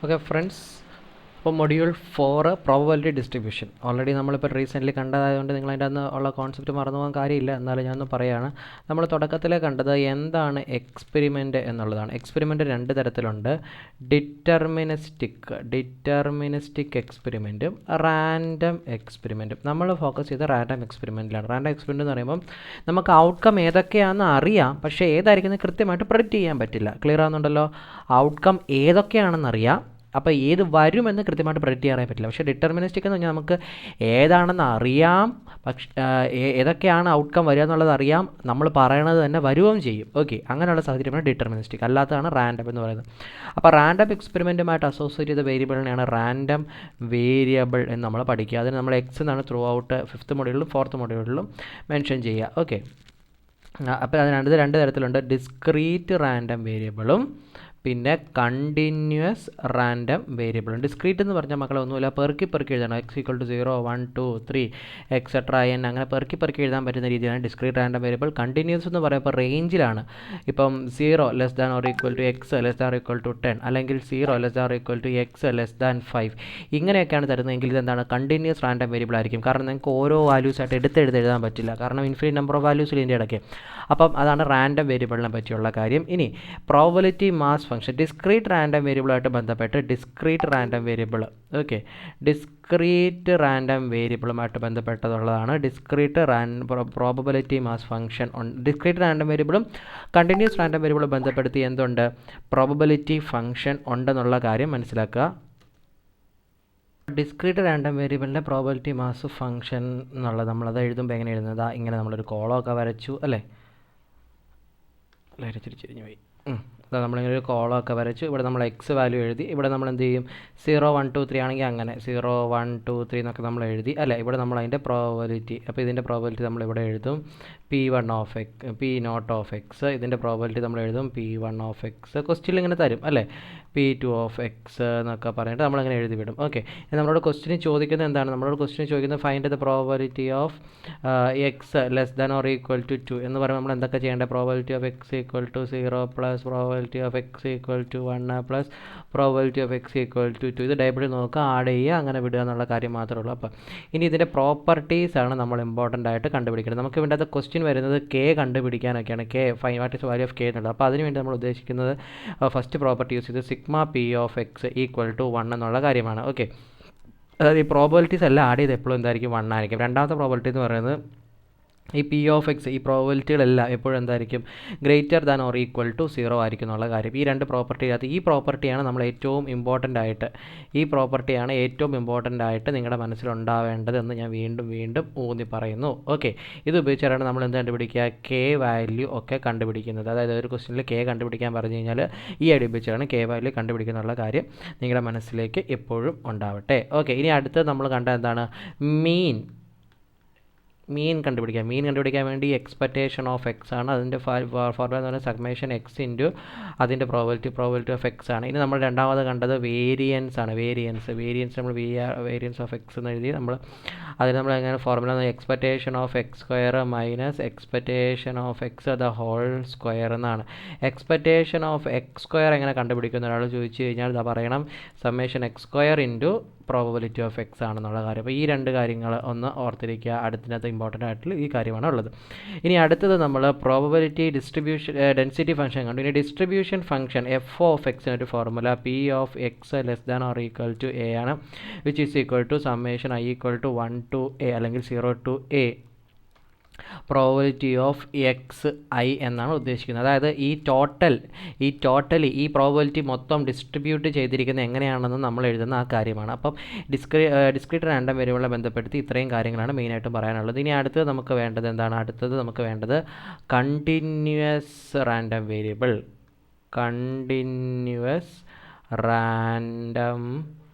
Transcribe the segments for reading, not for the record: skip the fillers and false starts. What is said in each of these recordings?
Okay friends, അപ്പോൾ module 4 probability distribution already നമ്മളിപ്പോൾ recently കണ്ടതായതുകൊണ്ട് നിങ്ങൾ അതിൻ്റെ അന്ന് ഉള്ള കോൺസെപ്റ്റ് മറന്നു പോകാൻ കാര്യമില്ല. എന്നാലും ഞാനൊന്ന് പറയുകയാണ്. നമ്മൾ തുടക്കത്തിൽ കണ്ടത് എന്താണ് എക്സ്പെരിമെൻ്റ് എന്നുള്ളതാണ്. എക്സ്പെരിമെൻ്റ് രണ്ട് തരത്തിലുണ്ട്. ഡിറ്റർമിനിസ്റ്റിക് എക്സ്പെരിമെൻറ്റും റാൻഡം എക്സ്പെരിമെൻറ്റും. നമ്മൾ ഫോക്കസ് ചെയ്ത് റാൻഡം എക്സ്പെരിമെൻറ്റിലാണ്. റാൻഡം എക്സ്പെരിമെൻ്റ് എന്ന് പറയുമ്പോൾ നമുക്ക് ഔട്ട്കം ഏതൊക്കെയാണെന്ന് അറിയാം, പക്ഷേ ഏതായിരിക്കും കൃത്യമായിട്ട് പ്രെഡിക്റ്റ് ചെയ്യാൻ പറ്റില്ല. ക്ലിയർ ആകുന്നുണ്ടല്ലോ? ഔട്ട്കം ഏതൊക്കെയാണെന്ന് അറിയാം, അപ്പോൾ ഏത് വരുമെന്ന് കൃത്യമായിട്ട് പ്രെഡിക്റ്റ് ചെയ്യാൻ പറ്റില്ല. പക്ഷേ ഡിറ്റർമിനിസ്റ്റിക് എന്ന് പറഞ്ഞാൽ നമുക്ക് ഏതാണെന്ന് അറിയാം, പക്ഷേ ഏതൊക്കെയാണ് ഔട്ട്കം വരിക എന്നുള്ളത് അറിയാം, നമ്മൾ പറയണത് തന്നെ വരുകയും ചെയ്യും. ഓക്കെ, അങ്ങനെയുള്ള സാഹചര്യമാണ് ഡിറ്റർമിനിസ്റ്റിക്. അല്ലാത്തതാണ് റാൻഡം എന്ന് പറയുന്നത്. അപ്പോൾ റാൻഡം എക്സ്പെരിമെൻറ്റുമായിട്ട് അസോസിയേറ്റ് ചെയ്ത വേരിയബിളിനെയാണ് റാൻഡം വേരിയബിൾ എന്ന് നമ്മൾ പഠിക്കുക. അതിന് നമ്മൾ എക്സ് എന്നാണ് ത്രൂ ഔട്ട് 5th മൊഡ്യൂളിലും 4th മൊഡ്യൂളിലും മെൻഷൻ ചെയ്യുക. ഓക്കെ, അപ്പോൾ അതിനകത്ത് രണ്ട് തരത്തിലുണ്ട്. ഡിസ്ക്രീറ്റ് റാൻഡം വേരിയബിളും പിന്നെ കണ്ടിന്യൂസ് റാൻഡം വേരിയബിളും. ഡിസ്ക്രീറ്റ് എന്ന് പറഞ്ഞാൽ മക്കളെ ഒന്നുമില്ല, പെറുക്കി എഴുതണം. x = 0, 1, 2, 3 എക്സെട്ര n അങ്ങനെ പെറുക്കി എഴുതാൻ പറ്റുന്ന രീതിയാണ് ഡിസ്ക്രീറ്റ് റാൻഡം വേരിയബിൾ. കണ്ടിന്യൂസ് എന്ന് പറയുമ്പോൾ റേഞ്ചിലാണ്. ഇപ്പം 0 <= x <= 10 അല്ലെങ്കിൽ 0 <= x <= 5 ഇങ്ങനെയൊക്കെയാണ് തരുന്നതെങ്കിൽ ഇതെന്താണ് കണ്ടിന്യൂസ് റാൻഡം വേരിയബിൾ ആയിരിക്കും. കാരണം നിങ്ങൾക്ക് ഓരോ വാല്യൂസായിട്ട് എടുത്ത് എഴുതാൻ പറ്റില്ല, കാരണം ഇൻഫിനിറ്റ് നമ്പർ ഓഫ് വാല്യൂസ് ഇതിൻ്റെ ഇടയ്ക്ക്. അപ്പം അതാണ് റാൻഡം വേരിയബിളിനെ പറ്റിയുള്ള കാര്യം. ഇനി probability mass function discrete random വേരിയബിളായിട്ട് ബന്ധപ്പെട്ട് discrete random variable. Okay, discrete random വേരിയബിളുമായിട്ട് ബന്ധപ്പെട്ടതുള്ളതാണ് discrete probability mass function. Discrete random വേരിയബിളും കണ്ടിന്യൂസ് റാൻഡം വേരിയബിളും ബന്ധപ്പെടുത്തി എന്തുണ്ട്? പ്രോബബിലിറ്റി ഫംഗ്ഷൻ ഉണ്ടെന്നുള്ള കാര്യം മനസ്സിലാക്കുക. ഡിസ്ക്രീറ്റ് റാൻഡം വേരിയബിളിൻ്റെ പ്രോബബിലിറ്റി മാസ് ഫംഗ്ഷൻ എന്നുള്ളത് നമ്മളത് എഴുതുമ്പോൾ എങ്ങനെ എഴുതുന്നത്? ഇങ്ങനെ നമ്മളൊരു കോളമൊക്കെ വരച്ചു അല്ലേ? തിരിഞ്ഞു പോയി. നമ്മളിങ്ങനെ ഒരു കോളമൊക്കെ വരച്ചു. ഇവിടെ നമ്മൾ എക്സ് വാല്യൂ എഴുതി. ഇവിടെ നമ്മൾ എന്ത് ചെയ്യും? 0, 1, 2, 3 ആണെങ്കിൽ അങ്ങനെ 0, 1, 2, 3 എന്നൊക്കെ നമ്മൾ എഴുതി അല്ലേ? ഇവിടെ നമ്മൾ അതിൻ്റെ പ്രോബബിലിറ്റി, അപ്പോൾ ഇതിൻ്റെ പ്രോബബിലിറ്റി നമ്മളിവിടെ എഴുതും P0 of x. ഇതിൻ്റെ പ്രോബബിലിറ്റി നമ്മൾ എഴുതും P1 of x. ക്വസ്റ്റ്യനിൽ ഇങ്ങനെ തരും അല്ലേ? P2 of x എന്നൊക്കെ പറഞ്ഞിട്ട് നമ്മളിങ്ങനെ എഴുതി വിടും. ഓക്കെ, നമ്മളോട് ക്വസ്റ്റ്യൻ ചോദിക്കുന്നത് എന്താണ്? നമ്മളോട് ക്വസ്റ്റ്യൻ ചോദിക്കുന്നത് find the probability of x <= 2 എന്ന് പറയുമ്പോൾ നമ്മൾ എന്തൊക്കെ ചെയ്യേണ്ടത്? Probability of x = 0 plus probability of x = 1 plus probability of x = 2. ഇത് ടേബിളിൽ നോക്കുക, ആഡ് ചെയ്യുക, അങ്ങനെ വിടുക എന്നുള്ള കാര്യം മാത്രമേ ഉള്ളൂ. അപ്പോൾ ഇനി ഇതിൻ്റെ പ്രോപ്പർട്ടീസ് ആണ് നമ്മൾ ഇമ്പോർട്ടൻ്റ് ആയിട്ട് കണ്ടുപിടിക്കുന്നത്. നമുക്ക് വേണ്ടത് ക്വസ്റ്റ്യൻ വരുന്നത് k കണ്ടുപിടിക്കാനൊക്കെയാണ്. What is value of k എന്നുള്ളത്. അപ്പോൾ അതിനുവേണ്ടി നമ്മൾ ഉദ്ദേശിക്കുന്നത് ഫസ്റ്റ് പ്രോപ്പർട്ടി യൂസ് ചെയ്ത് സിഗ്മ p of x = 1 എന്നുള്ള കാര്യമാണ്. ഓക്കെ, അതായത് ഈ പ്രോബബിലിറ്റീസ് എല്ലാം ആഡ് ചെയ്ത് എപ്പോഴും എന്തായിരിക്കും? 1 ആയിരിക്കും. രണ്ടാമത്തെ പ്രോബബിലിറ്റി എന്ന് പറയുന്നത് ഈ പി ഓഫ് എക്സ്, ഈ പ്രോബബിലിറ്റികളെല്ലാം എപ്പോഴും എന്തായിരിക്കും? > 0 ആയിരിക്കും എന്നുള്ള കാര്യം. ഈ രണ്ട് പ്രോപ്പർട്ടിക്കകത്ത് ഈ പ്രോപ്പർട്ടിയാണ് നമ്മൾ ഏറ്റവും ഇമ്പോർട്ടൻ്റ് ആയിട്ട് നിങ്ങളുടെ മനസ്സിലുണ്ടാവേണ്ടതെന്ന് ഞാൻ വീണ്ടും ഊന്നി പറയുന്നു. ഓക്കെ, ഇത് ഉപയോഗിച്ചാണ് നമ്മൾ എന്ത് കണ്ടുപിടിക്കുക? k വാല്യൂ ഒക്കെ കണ്ടുപിടിക്കുന്നത്. അതായത് ഒരു ക്വസ്റ്റ്യനിൽ k കണ്ടുപിടിക്കാൻ പറഞ്ഞു കഴിഞ്ഞാൽ ഈ ഐഡിയ ഉപയോഗിച്ചാണ് k വാല്യൂ കണ്ടുപിടിക്കുന്നുള്ള കാര്യം നിങ്ങളുടെ മനസ്സിലേക്ക് എപ്പോഴും ഉണ്ടാവട്ടെ. ഓക്കെ, ഇനി അടുത്തത് നമ്മൾ കണ്ട എന്താണ്? മീൻ കണ്ടുപിടിക്കാൻ വേണ്ടി എക്സ്പെക്റ്റേഷൻ ഓഫ് എക്സ് ആണ്. അതിൻ്റെ ഫോർമുല എന്ന് പറയുന്നത് സബ്മേഷൻ എക്സ് ഇൻറ്റു അതിൻ്റെ പ്രോബബിലിറ്റി ഓഫ് എക്സ് ആണ്. ഇനി നമ്മൾ രണ്ടാമത് കണ്ടത് വേരിയൻസ് ആണ്. വേരിയൻസ് നമ്മൾ വേരിയൻസ് ഓഫ് എക്സ് എന്ന് എഴുതി. അതിന് നമ്മൾ എങ്ങനെ formula? Expectation of X square minus expectation of X the whole square എന്നാണ്. എക്സ്പെക്റ്റേഷൻ ഓഫ് എക്സ് സ്ക്വയർ എങ്ങനെ കണ്ടുപിടിക്കുന്ന ഒരാൾ ചോദിച്ചു കഴിഞ്ഞാൽ ഇതാ പറയണം, summation X square into probability of X ആണെന്നുള്ള കാര്യം. അപ്പോൾ ഈ രണ്ട് കാര്യങ്ങൾ ഒന്ന് ഓർത്തിരിക്കുക. അടുത്തിനകത്ത് ഇമ്പോർട്ടൻ്റ് ആയിട്ടുള്ള ഈ കാര്യമാണ് ഉള്ളത്. ഇനി അടുത്തത് നമ്മൾ പ്രോബബിലിറ്റി ഡെൻസിറ്റി ഫംഗ്ഷൻ കണ്ടു. ഇനി ഡിസ്ട്രിബ്യൂഷൻ ഫംഗ്ഷൻ എഫ് ഓഫ് എക്സിനൊരു formula P of x <= a ആണ്, which is equal to summation i = 1 to a അല്ലെങ്കിൽ 0 to a probability of X I എന്നാണ് ഉദ്ദേശിക്കുന്നത്. അതായത് ഈ പ്രോബബിലിറ്റി മൊത്തം ഡിസ്ട്രിബ്യൂട്ട് ചെയ്തിരിക്കുന്നത് എങ്ങനെയാണെന്ന് നമ്മൾ എഴുതുന്ന ആ കാര്യമാണ്. അപ്പം ഡിസ്ക്രീറ്റ് റാൻഡം വേരിയബിളിനെ ബന്ധപ്പെടുത്തി ഇത്രയും കാര്യങ്ങളാണ് മെയിനായിട്ടും പറയാനുള്ളത്. ഇനി അടുത്തത് നമുക്ക് വേണ്ടത് എന്താണ്? നമുക്ക് വേണ്ടത് continuous random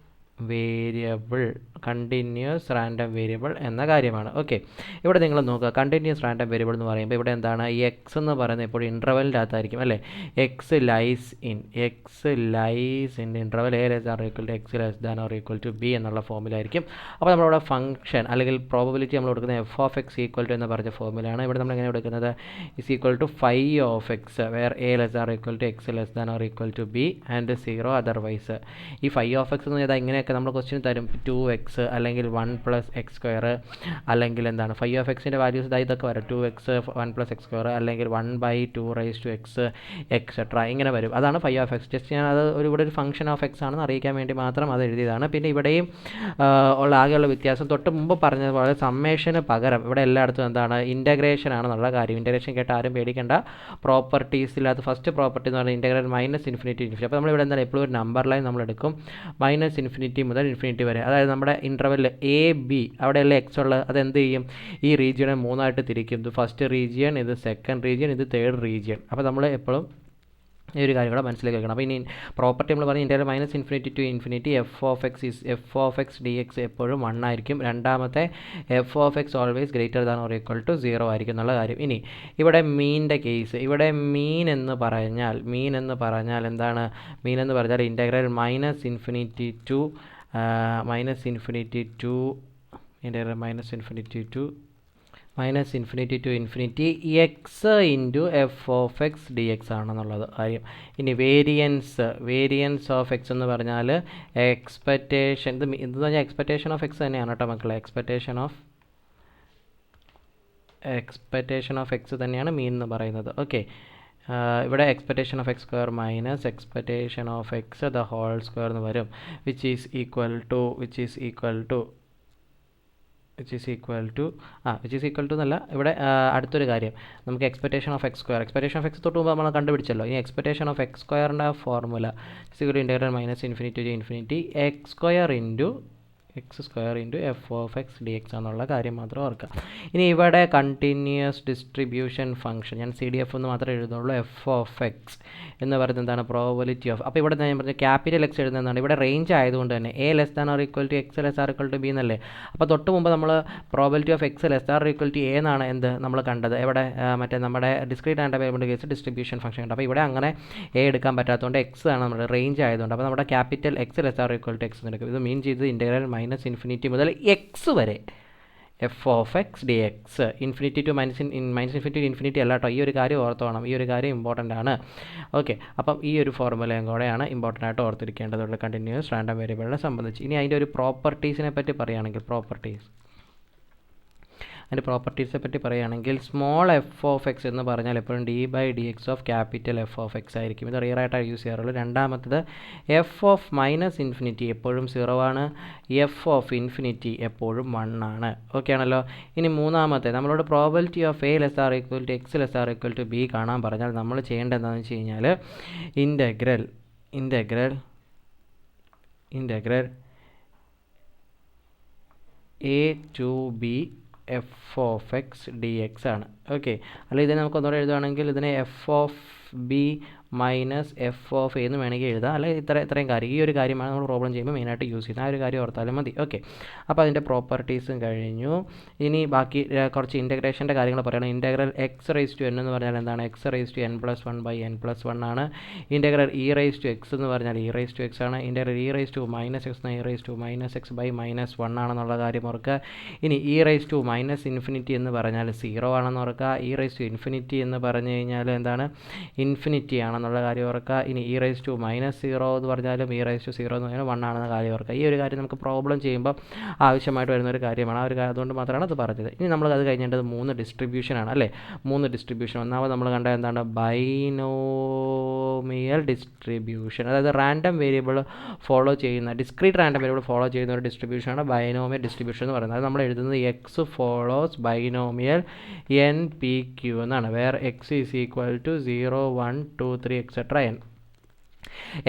variable, continuous random variable എന്ന കാര്യമാണ്. ഓക്കെ, ഇവിടെ നിങ്ങൾ നോക്കുക, കണ്ടിന്യൂസ് റാൻഡം വേരിയബിൾ എന്ന് പറയുമ്പോൾ ഇവിടെ എന്താണ്, ഈ എക്സ് എന്ന് പറയുന്നത് ഇപ്പോൾ ഇൻ്റർവെലിൻ്റെ അകത്തായിരിക്കും അല്ലേ. X lies in interval A less than or equal to X less than or equal to B എന്നുള്ള ഫോമിലായിരിക്കും. അപ്പോൾ നമ്മളിവിടെ ഫംഗ്ഷൻ അല്ലെങ്കിൽ പ്രോബബിലിറ്റി നമ്മൾ കൊടുക്കുന്നത് F of X equal to എന്ന് പറഞ്ഞ ഫോമിലാണ്. ഇവിടെ നമ്മൾ എങ്ങനെ കൊടുക്കുന്നത്, is equal to phi of X where A less than or equal to X less than or equal to B and 0 otherwise. ഈ ഫൈ ഓഫ് എക്സ് എന്ന് പറഞ്ഞാൽ ഇങ്ങനെയൊക്കെ നമ്മൾ ക്വസ്റ്റ്യൻ തരും, 2x അല്ലെങ്കിൽ 1 + x², അല്ലെങ്കിൽ എന്താണ് ഫൈ ഓഫ് എക്സിൻ്റെ വാല്യൂസ് ഇതൊക്കെ വരും, 2x 1 + x² അല്ലെങ്കിൽ 1/2x എക്സെട്ര ഇങ്ങനെ വരും. അതാണ് ഫൈ ഓഫ് എക്സ്. ജസ്റ്റ് ഞാൻ അത് ഇവിടെ ഒരു ഫംഗ്ഷൻ ഓഫ് എക്സ് ആണെന്ന് അറിയിക്കാൻ വേണ്ടി മാത്രം അത് എഴുതിയതാണ്. പിന്നെ ഇവിടെയും ആകെയുള്ള വ്യത്യാസം തൊട്ട് മുമ്പ് പറഞ്ഞതുപോലെ സമ്മേഷന് പകരം ഇവിടെ എല്ലായിടത്തും എന്താണ്, ഇൻ്റഗ്രേഷൻ ആണെന്നുള്ള കാര്യം. ഇൻ്റഗ്രേഷൻ കേട്ട് ആരും പേടിക്കേണ്ട. പ്രോപ്പർട്ടീസിലകത്ത് ഫസ്റ്റ് പ്രോപ്പർട്ടി എന്ന് പറഞ്ഞാൽ ഇൻ്റഗ്രൽ -∞ to ∞. അപ്പോൾ നമ്മളിവിടെ എന്താണ് എപ്പോഴും ഒരു നമ്പർ ലൈൻ നമ്മൾ എടുക്കും, -∞ മുതൽ ∞ വരെ. അതായത് നമ്മുടെ ഇൻ്റർവെൽ എ ബി അവിടെയല്ലേ എക്സ് ഉള്ളത്, അതെന്ത് ചെയ്യും, ഈ റീജിയനെ 3ആയിട്ട് തിരിക്കും. ഇത് ഫസ്റ്റ് റീജിയൻ, ഇത് സെക്കൻഡ് റീജിയൻ, ഇത് തേർഡ് റീജിയൻ. അപ്പോൾ നമ്മൾ എപ്പോഴും ഈ ഒരു കാര്യം കൂടെ മനസ്സിലേക്ക് വെക്കണം. അപ്പോൾ ഇനി പ്രോപ്പർട്ടി നമ്മൾ പറഞ്ഞ interval -∞ to ∞ F of X D X എപ്പോഴും 1 ആയിരിക്കും. രണ്ടാമത്തെ F of X always greater than or equal to 0 ആയിരിക്കും എന്നുള്ള കാര്യം. ഇനി ഇവിടെ മീൻ്റെ കേസ്, ഇവിടെ മീൻ എന്ന് പറഞ്ഞാൽ എന്താണ്, മീൻ എന്ന് പറഞ്ഞാൽ integral -∞ to X into F of X D X ആണെന്നുള്ളത് കാര്യം. ഇനി വേരിയൻസ് ഓഫ് എക്സ് എന്ന് പറഞ്ഞാൽ എക്സ്പെക്റ്റേഷൻ, ഇത് പറഞ്ഞാൽ എക്സ്പെക്റ്റേഷൻ ഓഫ് എക്സ് തന്നെയാണ് കേട്ടോ മക്കളെ. എക്സ്പെക്റ്റേഷൻ ഓഫ് എക്സ് തന്നെയാണ് മീൻ എന്ന് പറയുന്നത്. ഓക്കെ, ഇവിടെ expectation of X square minus expectation of X the whole square എന്ന് വരും, വിച്ച് ഈസ് ഈക്വൽ ടു എന്നല്ല. ഇവിടെ അടുത്തൊരു കാര്യം, നമുക്ക് എക്സ്പെക്റ്റേഷൻ ഓഫ് എക്സ് തൊട്ട് മുമ്പ് നമ്മൾ കണ്ടുപിടിച്ചല്ലോ. ഈ എക്സ്പെക്റ്റേഷൻ ഓഫ് എക്സ് സ്ക്വയറിൻ്റെ formula integral -∞ to x square into f of x dx എന്നുള്ള കാര്യം മാത്രം ഓർക്കുക. ഇനി ഇവിടെ കണ്ടിന്യൂസ് ഡിസ്ട്രിബ്യൂഷൻ ഫംഗ്ഷൻ, ഞാൻ CDF എന്ന് മാത്രമേ എഴുതുന്നുള്ളൂ. എഫ് ഓഫ് എക്സ് എന്ന് പറയുന്നത് എന്താണ്, പ്രോബബിലിറ്റി ഓഫ്. അപ്പോൾ ഇവിടെ ഞാൻ പറഞ്ഞ ക്യാപിറ്റൽ എക്സ് എഴുതുന്നതാണ്. ഇവിടെ റേഞ്ച് ആയതുകൊണ്ട് തന്നെ A less than or equal to X less or equal to B എന്നല്ലേ. അപ്പോൾ തൊട്ട് മുമ്പ് നമ്മൾ probability of X less or equal to A എന്നാണ് എന്ത് നമ്മൾ കണ്ടത്. ഇവിടെ മറ്റേ നമ്മുടെ discrete and variable case distribution function ഉണ്ട്. അപ്പോൾ ഇവിടെ അങ്ങനെ എ എടുക്കാൻ പറ്റാത്തതുകൊണ്ട് എക്സ് ആണ് നമ്മുടെ റേഞ്ച് ആയതുകൊണ്ട്. അപ്പോൾ നമ്മുടെ capital X less or equal to X എടുക്കും. ഇത് മീൻ ചെയ്ത് ഇൻ്റഗ്രൽ -∞ മുതൽ എക്സ് വരെ F of X D X, ∞ to ∞ അല്ല കേട്ടോ. ഈ ഒരു കാര്യം ഓർത്തോണം, ഈ ഒരു കാര്യം ഇമ്പോർട്ടൻ്റ് ആണ്. ഓക്കെ, അപ്പം ഈ ഒരു ഫോർമുലയും കൂടെയാണ് ഇമ്പോർട്ടൻ്റ് ആയിട്ട് ഓർത്തിരിക്കേണ്ടതുള്ള കണ്ടിന്യൂസ് റാൻഡം വേരിയബിളിനെ സംബന്ധിച്ച്. ഇനി അതിൻ്റെ ഒരു പ്രോപ്പർട്ടീസിനെ പറ്റി പറയുകയാണെങ്കിൽ, പ്രോപ്പർട്ടീസിനെ പറ്റി പറയുകയാണെങ്കിൽ സ്മോൾ എഫ് ഓഫ് എക്സ് എന്ന് പറഞ്ഞാൽ എപ്പോഴും d/dx of capital F of X ആയിരിക്കും. ഇത് റിയറായിട്ടാണ് യൂസ് ചെയ്യാറുള്ളൂ. രണ്ടാമത്തത് എഫ് ഓഫ് -∞ എപ്പോഴും 0 ആണ്, എഫ് ഓഫ് ഇൻഫിനിറ്റി എപ്പോഴും 1 ആണ്. ഓക്കെ ആണല്ലോ. ഇനി മൂന്നാമത്തെ നമ്മളോട് probability of A less or equal to X less or equal to B കാണാൻ പറഞ്ഞാൽ നമ്മൾ ചെയ്യേണ്ടത് എന്താണെന്ന് വെച്ച് കഴിഞ്ഞാൽ integral a to b F of X D X ആണ്. ഓക്കെ, അല്ലെങ്കിൽ ഇതിനെ നമുക്ക് ഒന്നുകൂടെ എഴുതുകയാണെങ്കിൽ ഇതിനെ F of B minus F of എന്ന് വേണമെങ്കിൽ എഴുതാം. അല്ലെങ്കിൽ ഇത്രയും കാര്യം, ഈ ഒരു കാര്യമാണ് നമ്മൾ പ്രോബ്ലം ചെയ്യുമ്പോൾ മെയിനായിട്ട് യൂസ് ചെയ്യുന്നത്. ആ ഒരു കാര്യം ഓർത്താലും മതി. ഓക്കെ, അപ്പോൾ അതിൻ്റെ പ്രോപ്പർട്ടീസും കഴിഞ്ഞു. ഇനി ബാക്കി കുറച്ച് ഇൻ്റഗ്രേഷൻ്റെ കാര്യങ്ങൾ പറയണം. Integral X raise to N എന്ന് പറഞ്ഞാൽ എന്താണ്, എക്സ് റൈസ് ടു n+1/n+1 ആണ്. Integral E raise to X എന്ന് പറഞ്ഞാൽ ഇ റൈസ് ടു എക്സ് ആണ്. Integral E raise to minus X E raise to -x/-1 ആണെന്നുള്ള കാര്യം ഓർക്കുക. ഇനി ഇ റൈസ് ടു -∞ എന്ന് പറഞ്ഞാൽ 0 ആണെന്ന് ഓർക്കുക. ഇ റൈസ് ടു ഇൻഫിനിറ്റി എന്ന് പറഞ്ഞു കഴിഞ്ഞാൽ എന്താണ്, ഇൻഫിനിറ്റി ആണെന്നുള്ള കാര്യം ഓർക്കുക. ഇനി ഇ റൈസ് ടു -0 എന്ന് പറഞ്ഞാലും ഇ റൈസ് ടു 0 എന്ന് പറഞ്ഞാൽ 1 ആണെന്ന കാര്യം ഓർക്കുക. ഈ ഒരു കാര്യം നമുക്ക് പ്രോബ്ലം ചെയ്യുമ്പോൾ ആവശ്യമായിട്ട് വരുന്നൊരു കാര്യമാണ്. ആ ഒരു അതുകൊണ്ട് മാത്രമാണ് അത് പറഞ്ഞത്. ഇനി നമ്മൾ അത് കഴിഞ്ഞിട്ട് 3 ഡിസ്ട്രിബ്യൂഷനാണ് അല്ലേ. 3 ഡിസ്ട്രിബ്യൂഷൻ. ഒന്നാമത് നമ്മൾ കണ്ടത് എന്താണ്, ബൈനോമിയൽ ഡിസ്ട്രിബ്യൂഷൻ. അതായത് റാൻഡം വേരിയബിൾ ഫോളോ ചെയ്യുന്ന, ഡിസ്ക്രീറ്റ് റാൻഡം വേരിയബിൾ ഫോളോ ചെയ്യുന്ന ഒരു ഡിസ്ട്രിബ്യൂഷനാണ് ബൈനോമിയൽ ഡിസ്ട്രിബ്യൂഷൻ എന്ന് പറയുന്നത്. അത് നമ്മൾ എഴുതുന്നത് എക്സ് ഫോളോസ് ബൈനോമിയൽ NPQ എന്നാണ്. Where X is equal to 0 1 2 3 etc. n.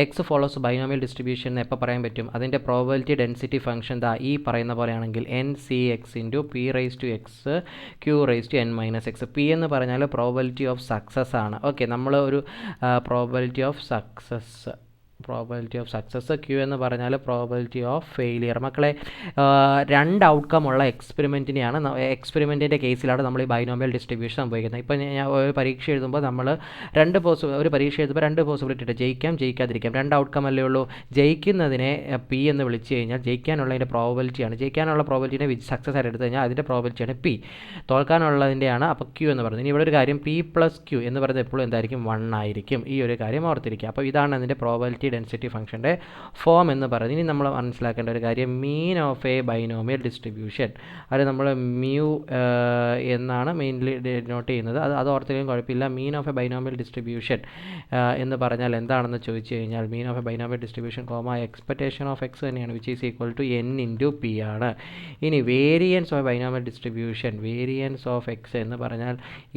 X follows binomial distribution എപ്പോൾ പറയാൻ പറ്റും, അതിൻ്റെ പ്രോബബിലിറ്റി ഡെൻസിറ്റി ഫംഗ്ഷൻ ഈ പറയുന്ന പോലെയാണെങ്കിൽ NCX into P raise to X Q raise to n-x. P എന്ന് പറഞ്ഞാൽ പ്രോബബിലിറ്റി ഓഫ് സക്സസ് ആണ്. ഓക്കെ, നമ്മൾ ഒരു probability of success probability of success. Q എന്ന് പറഞ്ഞാൽ പ്രോബബിലിറ്റി ഓഫ് ഫെയിലിയർ. മക്കളെ, രണ്ട് ഔട്ട്കം ഉള്ള എക്സ്പെരിമെൻറ്റിൻ്റെ കേസിലാണ് നമ്മൾ ഈ ബൈനോമിയൽ ഡിസ്ട്രിബ്യൂഷൻ സംഭവിക്കുന്നത്. ഇപ്പോൾ ഞാൻ ഒരു പരീക്ഷ എഴുതുമ്പോൾ നമ്മൾ ഒരു പരീക്ഷ എഴുതുമ്പോൾ രണ്ട് പോസിബിലിറ്റി ഉണ്ട്, ജയിക്കാം ജയിക്കാതിരിക്കാം. രണ്ട് ഔട്ട്കം അല്ലേ ഉള്ളൂ. ജയിക്കുന്നതിനെ പി എന്ന് വിളിച്ചു കഴിഞ്ഞാൽ ജയിക്കാനുള്ളതിൻ്റെ പ്രോബബിലിറ്റിയാണ്. ജയിക്കാനുള്ള പ്രോബബിലിറ്റിനെ സക്സസ് ആയിട്ട് എടുത്തു കഴിഞ്ഞാൽ അതിൻ്റെ പ്രോബബിലിറ്റിയാണ് പി. തോൽക്കാനുള്ളതിൻ്റെയാണ് അപ്പോൾ ക്യൂ എന്ന് പറയുന്നത്. ഇനി ഇവിടെ ഒരു കാര്യം, പി പ്ലസ് ക്യൂ എന്ന് പറയുന്നത് എപ്പോഴും എന്തായിരിക്കും? 1 ആയിരിക്കും. ഈ ഒരു കാര്യം ഓർത്തിരിക്കുക. അപ്പോൾ ഇതാണ് അതിൻ്റെ പ്രോബബിലിറ്റി ഡെൻസിറ്റി ഫംഗ്ഷൻ്റെ ഫോം എന്ന് പറയുന്നത്. ഇനി നമ്മൾ മനസ്സിലാക്കേണ്ട ഒരു കാര്യം, മീൻ ഓഫ് എ ബൈനോമിയൽ ഡിസ്ട്രിബ്യൂഷൻ, അത് നമ്മൾ മ്യൂ എന്നാണ് മെയിൻലി നോട്ട് ചെയ്യുന്നത്. അത് ഓർത്തില്ലെങ്കിലും കുഴപ്പമില്ല. Mean of a binomial distribution എന്ന് പറഞ്ഞാൽ എന്താണെന്ന് ചോദിച്ചു കഴിഞ്ഞാൽ, mean of a binomial distribution expectation of X തന്നെയാണ്, which is equal to N into P ആണ്. ഇനി variance of binomial distribution, variance of X എന്ന് പറഞ്ഞാൽ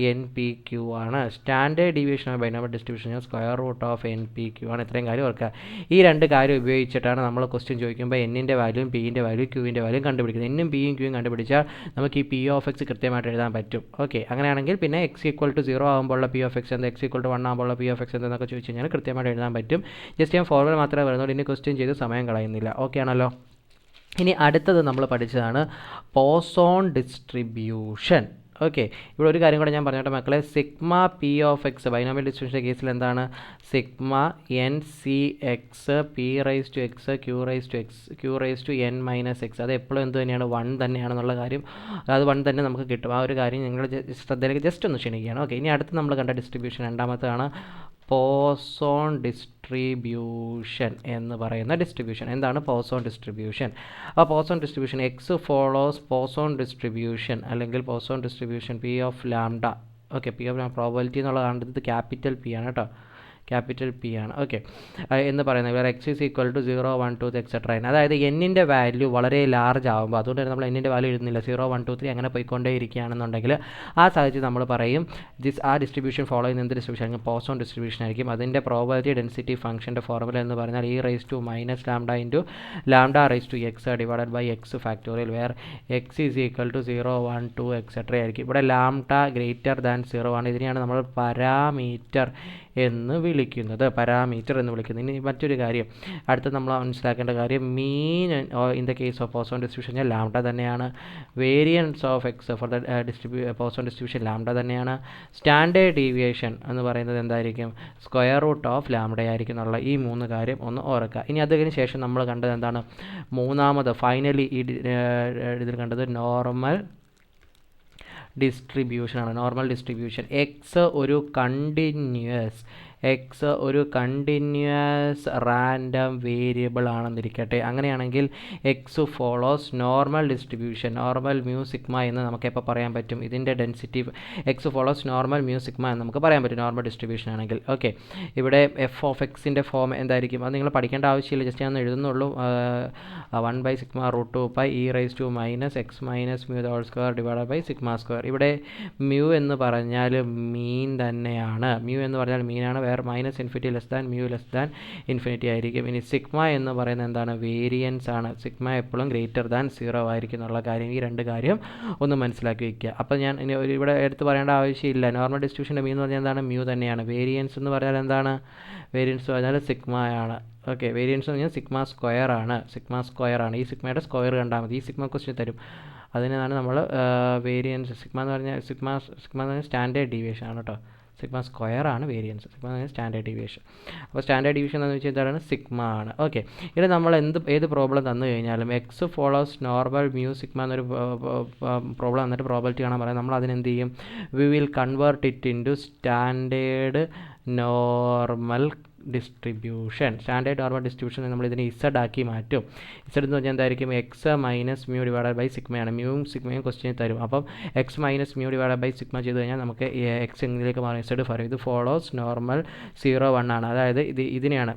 എൻ പി ക്യൂ ആണ്. Standard deviation of binomial distribution square root of N P Q ആണ്. ഇത്രയും കാര്യം ഓർക്കുക. ഈ രണ്ട് കാര്യം ഉപയോഗിച്ചിട്ടാണ് നമ്മൾ ക്വസ്റ്റ്യൻ ചോദിക്കുമ്പോൾ എന്നിൻ്റെ വാല്യൂയും പിൻ്റെ വാല്യൂ ക്യൂവിൻ്റെ വാല്യൂ കണ്ടുപിടിക്കുന്നത്. എന്നും പിയും ക്യൂയും കണ്ടുപിടിച്ചാൽ നമുക്ക് ഈ പി ഓഫ് എക്സ് കൃത്യമായിട്ട് എഴുതാൻ പറ്റും. ഓക്കെ, അങ്ങനെയാണെങ്കിൽ പിന്നെ എക്സ് ഈക്വൽ ടു 0 ആകുമ്പോഴുള്ള പി ഓഫ് എക്സ് എന്താ, എക്സ് ഈക്വൽ ടു 1 ആകുമ്പോഴുള്ള പി ഓഫ് എക്സ് എന്തെന്നൊക്കെ ചോദിച്ചു കഴിഞ്ഞാൽ കൃത്യമായിട്ട് എഴുതാൻ പറ്റും. ജസ്റ്റ് ഞാൻ ഫോർമുല മാത്രമേ വരുന്നുള്ളൂ. ഇനി ക്വസ്റ്റ്യൻ ചെയ്ത് സമയം കളയുന്നില്ല. ഓക്കെ ആണല്ലോ. ഇനി അടുത്തത് നമ്മൾ പഠിച്ചതാണ് പോസോൺ ഡിസ്ട്രിബ്യൂഷൻ. ഓക്കെ, ഇവിടെ ഒരു കാര്യം കൂടെ ഞാൻ പറഞ്ഞോട്ടെ മക്കളെ. Sigma P of X binomial ഡിസ്ട്രിബ്യൂഷൻ്റെ കേസിൽ എന്താണ്? Sigma N C X P raise to X Q raise to N minus X. അത് എപ്പോഴും എന്ത് തന്നെയാണ്? 1 തന്നെയാണെന്നുള്ള കാര്യം, അത് 1 തന്നെ നമുക്ക് കിട്ടും. ആ ഒരു കാര്യം നിങ്ങൾ ശ്രദ്ധയിലേക്ക് ജസ്റ്റ് ഒന്ന് ക്ഷണിക്കുകയാണ്. ഓക്കെ, ഇനി അടുത്ത് നമ്മൾ കണ്ട ഡിസ്ട്രിബ്യൂഷൻ രണ്ടാമത്താണ് പോസോൺ ഡിസ്ട്രിബ്യൂഷൻ എന്ന് പറയുന്ന ഡിസ്ട്രിബ്യൂഷൻ. എന്താണ് പോസോൺ ഡിസ്ട്രിബ്യൂഷൻ? അപ്പോൾ Poisson distribution X follows Poisson distribution അല്ലെങ്കിൽ Poisson distribution P of lambda. Okay, P of probability എന്നുള്ളത് ഇത് ക്യാപിറ്റൽ പി ആണ് കേട്ടോ, ക്യാപിറ്റൽ പി ആണ്. ഓക്കെ, എന്ന് പറയുന്നത് where X is equal to 0 1 2 etcetera. അതായത് എന്നിൻ്റെ വാല്യൂ വളരെ ലാർജ് ആകുമ്പോൾ, അതുകൊണ്ട് തന്നെ നമ്മൾ എന്നിൻ്റെ വാല്യൂ എഴുതുന്നില്ല, 0 1 2 3 അങ്ങനെ പോയിക്കൊണ്ടേ ഇരിക്കുകയാണെന്നുണ്ടെങ്കിൽ ആ സാഹചര്യം നമ്മൾ പറയും ആ ഡിസ്ട്രിബ്യൂഷൻ ഫോളോ ചെയ്യുന്ന എന്ത് ഡിസ്ട്രിബ്യൂഷൻ? പോസോൺ ഡിസ്ട്രിബ്യൂഷൻ ആയിരിക്കും. അതിൻ്റെ പ്രോബബിലിറ്റി ഡെൻസിറ്റി ഫംഗ്ഷൻ്റെ ഫോർമുല എന്ന് പറഞ്ഞാൽ E raise to minus lambda into lambda raise to X divided by X factorial, where X is equal to 0 1 2 etcetera ആയിരിക്കും. ഇവിടെ ലാംഡ ഗ്രേറ്റർ ദാൻ 0 ആണ്. ഇതിനെയാണ് നമ്മൾ പാരാമീറ്റർ എന്ന് വിളിക്കുന്നത്, ഇനി മറ്റൊരു കാര്യം, അടുത്ത് നമ്മൾ മനസ്സിലാക്കേണ്ട കാര്യം, mean in the case of Poisson distribution lambda തന്നെയാണ്. Variance of X for the Poisson distribution lambda തന്നെയാണ്. സ്റ്റാൻഡേർഡ് ഡീവിയേഷൻ എന്ന് പറയുന്നത് എന്തായിരിക്കും? സ്ക്വയർ റൂട്ട് ഓഫ് ലാംഡ ആയിരിക്കും എന്നുള്ള ഈ 3 കാര്യം ഒന്ന് ഓർക്കുക. ഇനി അതിന് ശേഷം നമ്മൾ കണ്ടത് എന്താണ്? മൂന്നാമത് ഫൈനലി ഇതിൽ കണ്ടത് നോർമൽ ഡിസ്ട്രിബ്യൂഷനാണ്. നോർമൽ ഡിസ്ട്രിബ്യൂഷൻ എക്സ് ഒരു കണ്ടിന്യൂസ് റാൻഡം വേരിയബിൾ ആണെന്നിരിക്കട്ടെ. അങ്ങനെയാണെങ്കിൽ X follows normal distribution, normal mu sigma എന്ന് നമുക്ക് എപ്പോൾ പറയാൻ പറ്റും? ഇതിൻ്റെ density X follows normal mu sigma എന്ന് നമുക്ക് പറയാൻ പറ്റും നോർമൽ ഡിസ്ട്രിബ്യൂഷൻ ആണെങ്കിൽ. ഓക്കെ, ഇവിടെ എഫ് ഓഫ് എക്സിൻ്റെ ഫോം എന്തായിരിക്കും? അത് നിങ്ങൾ പഠിക്കേണ്ട ആവശ്യമില്ല, ജസ്റ്റ് ഞാൻ എഴുതുന്നുള്ളൂ. 1/σ√2π e raise to minus X minus mu whole square divided by sigma square. ഇവിടെ മ്യൂ എന്ന് പറഞ്ഞാൽ മീൻ തന്നെയാണ്, മ്യൂ എന്ന് പറഞ്ഞാൽ മീനാണ്, വേറെ minus infinity less than mu less than infinity ആയിരിക്കും. ഇനി സിഗ്മ എന്ന് പറയുന്നത് എന്താണ്? വേരിയൻസ് ആണ്. സിഗ്മ എപ്പോഴും ഗ്രേറ്റർ ദാൻ 0 ആയിരിക്കും എന്നുള്ള കാര്യം, ഈ 2 കാര്യം ഒന്ന് മനസ്സിലാക്കി വയ്ക്കുക. അപ്പോൾ ഞാൻ ഇനി ഇവിടെ എടുത്ത് പറയേണ്ട ആവശ്യമില്ല. നോർമൽ ഡിസ്ട്രിബ്യൂഷൻ്റെ മീൻ എന്ന് പറഞ്ഞാൽ എന്താണ്? മ്യൂ തന്നെയാണ്. വേരിയൻസ് എന്ന് പറഞ്ഞാൽ എന്താണ്? വേരിയൻസ് പറഞ്ഞാൽ സിഗ്മയാണ്. ഓക്കെ, വേരിയൻസ് എന്ന് പറഞ്ഞാൽ സിഗ്മ സ്ക്വയർ ആണ്. ഈ സിഗ്മയുടെ സ്ക്വയർ കണ്ടാൽ മതി, ഈ സിഗ്മ ക്വസ്റ്റ്യൻ തരും. അതിനാണ് നമ്മൾ വേരിയൻസ് സിഗ്മ എന്ന് പറഞ്ഞാൽ സിഗ്മ എന്ന് പറഞ്ഞാൽ സ്റ്റാൻഡേർഡ് ഡീവിയേഷൻ ആണ് കേട്ടോ. സിഗ്മ സ്ക്വയർ ആണ് വേരിയൻസ്, സിഗ്മ എന്ന് പറഞ്ഞാൽ സ്റ്റാൻഡേർഡ് ഡീവിയേഷൻ. അപ്പോൾ സ്റ്റാൻഡേർഡ് ഡീവിയേഷൻ എന്ന് വെച്ചാൽ എന്താണ്? സിഗ്മ ആണ്. ഓക്കെ, ഇത് നമ്മൾ ഏത് പ്രോബ്ലം തന്നു കഴിഞ്ഞാലും X follows normal mu sigma എന്നൊരു പ്രോബ്ലം എന്നിട്ട് പ്രോബബിലിറ്റി കാണാൻ പറയാം. നമ്മൾ അതിനെന്ത് ചെയ്യും? We will convert it into standard normal distribution. Standard normal distribution നമ്മൾ ഇതിനെ ഇസഡ് ആക്കി മാറ്റും. ഇസഡ് എന്ന് പറഞ്ഞാൽ എന്തായിരിക്കും? X minus mu divided by സിഗ്മയാണ്. മ്യൂവും സിഗ്മയും ക്വസ്റ്റ്യൻ തരും. അപ്പം X minus mu divided by sigma ചെയ്ത് കഴിഞ്ഞാൽ നമുക്ക് എക്സ് എന്നിലേക്ക് മാറും, ഇസഡ് പറയും. ഇത് ഫോളോസ് നോർമൽ 0 1 ആണ്. അതായത് ഇതിനെയാണ്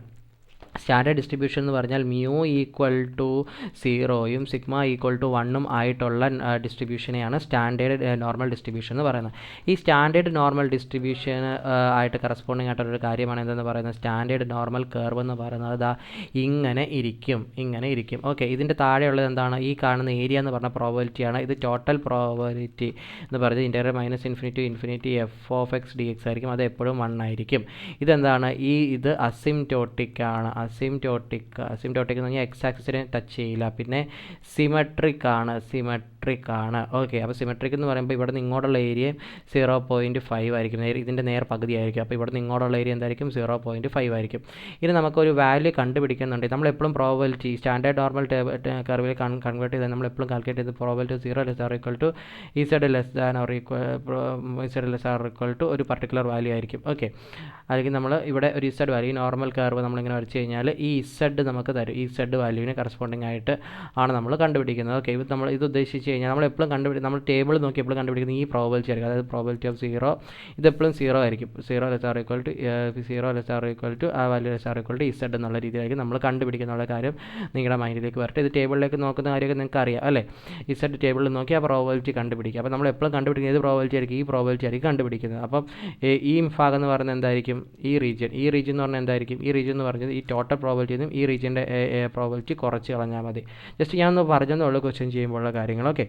സ്റ്റാൻഡേർഡ് ഡിസ്ട്രിബ്യൂഷൻ എന്ന് പറഞ്ഞാൽ മ്യൂ ഈക്വൽ ടു 0യും സിഗ്മ ഈക്വൽ ടു 1ഉം ആയിട്ടുള്ള ഡിസ്ട്രിബ്യൂഷനെയാണ് സ്റ്റാൻഡേർഡ് നോർമൽ ഡിസ്ട്രിബ്യൂഷൻ എന്ന് പറയുന്നത്. ഈ സ്റ്റാൻഡേർഡ് നോർമൽ ഡിസ്ട്രിബ്യൂഷൻ ആയിട്ട് കറസ്പോണ്ടിങ് ആയിട്ടുള്ളൊരു കാര്യമാണ് എന്തെന്ന് പറയുന്നത്? സ്റ്റാൻഡേർഡ് നോർമൽ കർവ് എന്ന് പറയുന്നത് അതാ ഇങ്ങനെ ഇരിക്കും. ഓക്കെ, ഇതിൻ്റെ താഴെയുള്ളത് എന്താണ്? ഈ കാണുന്ന ഏരിയ എന്ന് പറഞ്ഞ പ്രോബബിലിറ്റിയാണ്. ഇത് ടോട്ടൽ പ്രോബബിലിറ്റി എന്ന് പറയുന്നത് integral minus infinity F of X D X ആയിരിക്കും. അത് എപ്പോഴും 1 ആയിരിക്കും. ഇതെന്താണ്? ഇത് അസിംപ്റ്റോട്ടിക് ആണ്. അസിംപ്റ്റോട്ടിക് എന്ന് പറഞ്ഞാൽ എക്സ് ആക്സിസിനെ ടച്ച് ചെയ്യില്ല. പിന്നെ സിമെട്രിക് ആണ്. ഓക്കെ. അപ്പോൾ സിമെട്രിക് എന്ന് പറയുമ്പോൾ ഇവിടെ നിന്ന് ഇങ്ങോട്ടുള്ള ഏരിയ 0.5 ആയിരിക്കും. ഇതിൻ്റെ നേർ പകുതി ആയിരിക്കും. അപ്പോൾ ഇവിടെ നിന്ന് ഇങ്ങോട്ടുള്ള ഏരിയ എന്തായിരിക്കും? 0.5 ആയിരിക്കും. ഇനി നമുക്കൊരു വാല്യൂ കണ്ടുപിടിക്കുന്നുണ്ടെങ്കിൽ നമ്മളെപ്പോഴും പ്രോബബിലിറ്റി സ്റ്റാൻഡേർഡ് നോർമൽ കർവിൽ കൺവേർട്ട് ചെയ്താൽ നമ്മളെപ്പോഴും കാൽക്കുലേറ്റ് ചെയ്ത് പ്രോബബിലിറ്റി 0 ≤ ഒരു പർട്ടിക്കുലർ വാല്യൂ ആയിരിക്കും. ഓക്കെ. അല്ലെങ്കിൽ നമ്മൾ ഇവിടെ ഒരു ഇസഡ് വാല്യൂ നോർമൽ കർവ് നമ്മളിങ്ങനെ വരച്ച് കഴിഞ്ഞാൽ ഈ ഇസഡ് നമുക്ക് തരും. ഈ ഇസഡ് വാല്യൂവിന് കറസ്പോണ്ടിങ് ആയിട്ട് ആണ് നമ്മൾ കണ്ടുപിടിക്കുന്നത്. ഓക്കെ. ഇത് നമ്മൾ ഇത് ഉദ്ദേശിച്ച് കഴിഞ്ഞാൽ നമ്മൾ എപ്പോഴും നമ്മൾ ടേബിൾ നോക്കി എപ്പോഴും കണ്ടുപിടിക്കുന്നത് ഈ പ്രോബബിലിറ്റി ആയിരിക്കും. അതായത് പ്രോബബിലിറ്റി ഓഫ് 0 ഇതെപ്പോഴും 0 ആയിരിക്കും. 0 ≤ ആ വാല്യൂ ഇസഡ് എന്നുള്ള രീതിയിലായിരിക്കും നമ്മൾ കണ്ടുപിടിക്കുന്നുള്ള കാര്യം നിങ്ങളുടെ മൈൻഡിലേക്ക് വരട്ടെ. ഇത് ടേബിളിലേക്ക് നോക്കുന്ന കാര്യമൊക്കെ നിങ്ങൾക്ക് അറിയാം അല്ലേ? ഇസഡ് ടേബിളിൽ നോക്കി ആ പ്രോബബിലിറ്റി കണ്ടുപിടിക്കുക. അപ്പോൾ നമ്മൾ എപ്പോഴും കണ്ടുപിടിക്കുന്നത് ഏത് പ്രോബബിലിറ്റി ആയിരിക്കും? ഈ പ്രോബബിലിറ്റി ആയിരിക്കും കണ്ടുപിടിക്കുന്നത്. അപ്പം ഈ ഭാഗം എന്ന് പറയുന്നത് എന്തായിരിക്കും? ഈ റീജിയൻ എന്ന് പറഞ്ഞാൽ എന്തായിരിക്കും? ഈ റീജിയൻ എന്ന് പറഞ്ഞത് ഈ ടോട്ടൽ പ്രോബബിലിറ്റി നിന്നും ഈ റീജിയൻ്റെ പ്രോബബിലിറ്റി കുറച്ച് കളഞ്ഞാൽ മതി. ജസ്റ്റ് ഞാനൊന്ന് പറഞ്ഞതേ ഉള്ളൂ ക്വസ്റ്റ്യൻ ചെയ്യുമ്പോഴുള്ള കാര്യങ്ങൾ. ഓക്കെ.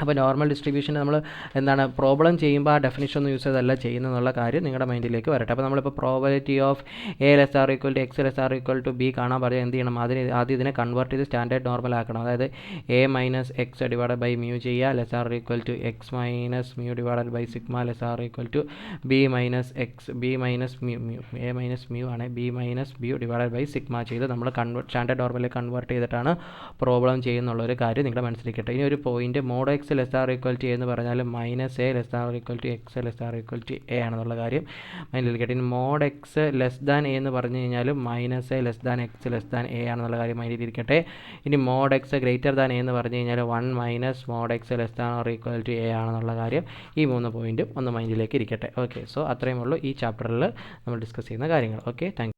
അപ്പോൾ നോർമൽ ഡിസ്ട്രിബ്യൂഷൻ നമ്മൾ എന്താണ് പ്രോബ്ലം ചെയ്യുമ്പോൾ ആ ഡെഫിനിഷൻ ഒന്നും യൂസ് ചെയ്തല്ല ചെയ്യുന്നതെന്നുള്ള കാര്യം നിങ്ങളുടെ മൈൻഡിലേക്ക് വരട്ടെ. അപ്പോൾ നമ്മളിപ്പോൾ പ്രോബബിലിറ്റി ഓഫ് A < (x) > B കാണാൻ പറഞ്ഞാൽ എന്ത് ചെയ്യണം? ആദ്യം ഇതിനെ കൺവേർട്ട് ചെയ്ത് സ്റ്റാൻഡേർഡ് നോർമൽ ആക്കണം. അതായത് A - x / μ ചെയ്യുക < (x - μ / σ B - x B - μ A - μ ആണ് B - μ / σ ചെയ്ത് നമ്മൾ സ്റ്റാൻഡേർഡ് നോർമലിൽ കൺവേർട്ട് ചെയ്തിട്ടാണ് പ്രോബ്ലം ചെയ്യുന്നുള്ളൊരു കാര്യം നിങ്ങളുടെ മനസ്സിലിരിക്കട്ടെ. ഇനി ഒരു പോയിന്റ് മോഡ് x < (a) എന്ന് പറഞ്ഞാൽ -a < (x < a ആണെന്നുള്ള കാര്യം മൈൻഡിലിരിക്കട്ടെ. ഇനി മോഡ് x < a എന്ന് പറഞ്ഞു കഴിഞ്ഞാൽ -a < (x < a ആണെന്നുള്ള കാര്യം മൈൻഡിലിരിക്കട്ടെ. ഇനി മോഡ് x > a എന്ന് പറഞ്ഞു കഴിഞ്ഞാൽ 1 - മോഡ് x < a ആണെന്നുള്ള കാര്യം ഈ 3 പോയിന്റും ഒന്ന് മൈൻഡിലേക്ക് ഇരിക്കട്ടെ. ഓക്കെ. സോ അത്രയും ഉള്ളൂ ഈ ചാപ്റ്ററിൽ നമ്മൾ ഡിസ്കസ് ചെയ്യുന്ന കാര്യങ്ങൾ. ഓക്കെ. താങ്ക്